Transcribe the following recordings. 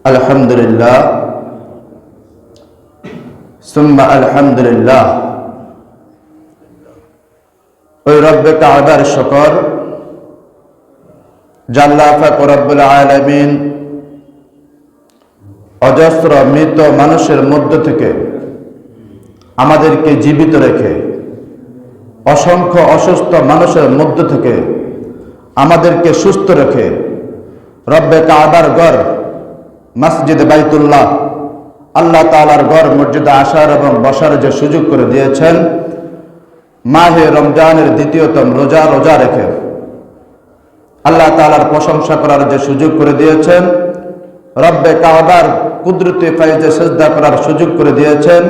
আলহামদুলিল্লাহ সুম্মা আলহামদুলিল্লাহ। ওই রব্বে কাবার শুকর আল্লাহ পাক রব্বুল আলামিন অজস্র মৃত মানুষের মধ্য থেকে আমাদেরকে জীবিত রেখে অসংখ্য অসুস্থ মানুষের মধ্য থেকে আমাদেরকে সুস্থ রেখে রব্বে কাবার ঘর মসজিদ বাইতুল্লাহ আল্লাহ তাআলার ঘর মসজিদে আসার এবং বসার যে সুযোগ করে দিয়েছেন, মাহে রমজানের দ্বিতীয়তম রোজা রেখে আল্লাহ তাআলার প্রশংসা করার যে সুযোগ করে দিয়েছেন, রব্বে কাবার কুদরতি ফাইজে সিজদা করার সুযোগ করে দিয়েছেন।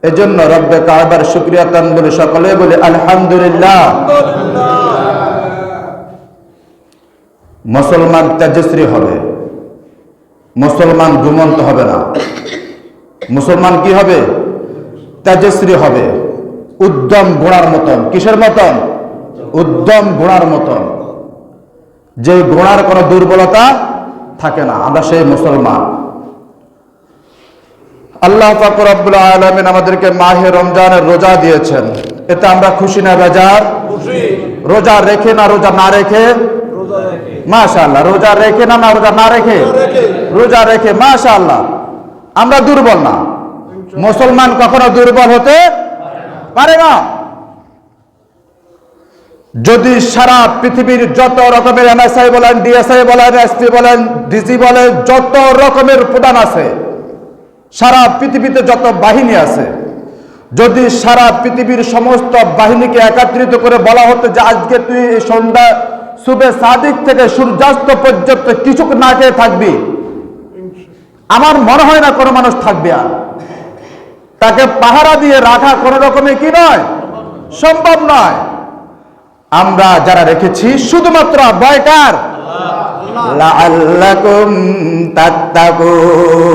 এজন্য রব্বে কাবার শুকরিয়া তান বলে সকলে বলে আলহামদুলিল্লাহ। মুসলমান তেজশ্রী হবে, মুসলমান ঘুমন্ত হবে না। মুসলমান কি হবে? তেজশ্রী হবে, উদ্যম ঘোড়ার মতন। কিসের মতন? উদ্যম ঘোড়ার মতন, যে ঘোড়ার কোনো দুর্বলতা থাকে না। আমরা সেই মুসলমান। আল্লাহ পাক রব্বুল আলামিন আমাদেরকে মাহে রমজানের রোজা দিয়েছেন, এতে আমরা খুশি না বেজার? রোজা রেখে না রোজা না রেখে? মাশাআল্লাহ। রোজা রেখে না রোজা না রেখে? রোজা রেখে। মাশাআল্লাহ। আমরা দুর্বল না। মুসলমান কখনো দুর্বল হতে পারে না। যদি সারা পৃথিবীর যত রকমের এমএসআই বলেন, ডিএসআই বলেন, এসপি বলেন, ডিসি বলেন, যত রকমের প্রধান আছে, সারা পৃথিবীতে যত বাহিনী আছে, যদি সারা পৃথিবীর সমস্ত বাহিনীকে একত্রিত করে বলা হতো যে আজকে তুই এই সন্ধ্যা সুবে সাদিক থেকে সূর্যাস্ত পর্যন্ত কিছু না খেয়ে থাকবি, আমার মনে হয় না কোনো মানুষ থাকবে। আর তাকে পাহারা দিয়ে রাখা কোনো রকমে কি নয়, সম্ভব নয়। আমরা যারা রেখেছি শুধুমাত্র ভয়কার লাআল্লাকুম তাত্তাকুন,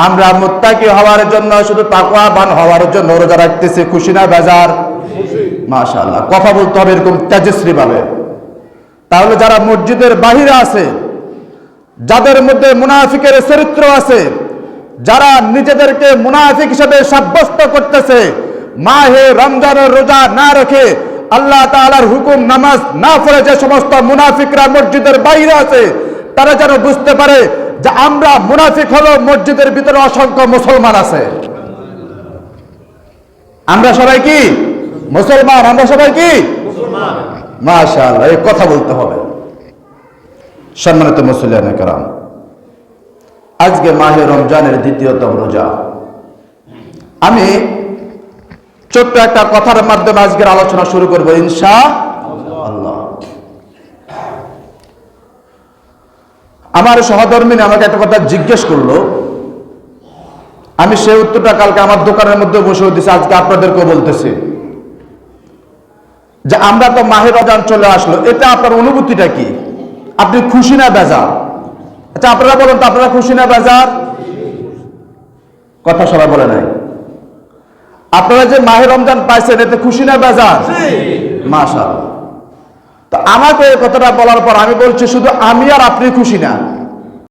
আমরা মুত্তাকি হওয়ার জন্য, শুধু তাকওয়াবান হওয়ার জন্য রোজা রাখতেছি। খুশি না বেজার? মাশাআল্লাহ। কথা বলতে হবে এরকম তেজস্বী ভাবে। তাহলে যারা মসজিদের বাহিরে আছে, যাদের মধ্যে মুনাফিকের চরিত্র আছে, যারা নিজেদেরকে মুনাফিক হিসেবে সাব্যস্ত করতেছে, মাহে রমজানের রোজা না রেখে আল্লাহ তাআলার হুকুম নামাজ না পড়ে যে সমস্ত মুনাফিকরা মসজিদের বাইরে আছে, তারা যেন বুঝতে পারে যে আমরা মুনাফিক হলো, মসজিদের ভিতরে অসংখ্য মুসলমান আছে। আমরা সবাই কি মুসলমান? আমরা সবাই কি মুসলমান? মাশাআল্লাহ। এই কথা বলতে হবে। সম্মানিত মুসলিয়ানে কেরাম, আজকে মাহে রমজানের দ্বিতীয়তম রোজা। আমি ছোট্ট একটা কথার মাধ্যমে আজকের আলোচনা শুরু করবো ইনশাআল্লাহ। আমার সহধর্মিনী আমাকে একটা কথা জিজ্ঞেস করলো, আমি সেই উত্তরটা কালকে আমার দোকানের মধ্যে বসে দিয়েছি, আজকে আপনাদেরকেও বলতেছি যে আমরা তো মাহে রমজান চলে আসলো, এটা আপনার অনুভূতিটা কি? আপনি খুশি না বেজার? আচ্ছা আপনারা বলেন তো, আপনারা খুশি না বেজার? কথা সবাই বলে নাই। আপনারা যে মাহে রমজান পাইছেন, এতে খুশি না বেজার? মাশাআল্লাহ। তো আমাকে এই কথাটা বলার পর আমি বলছি শুধু আমি আর আপনি খুশি না,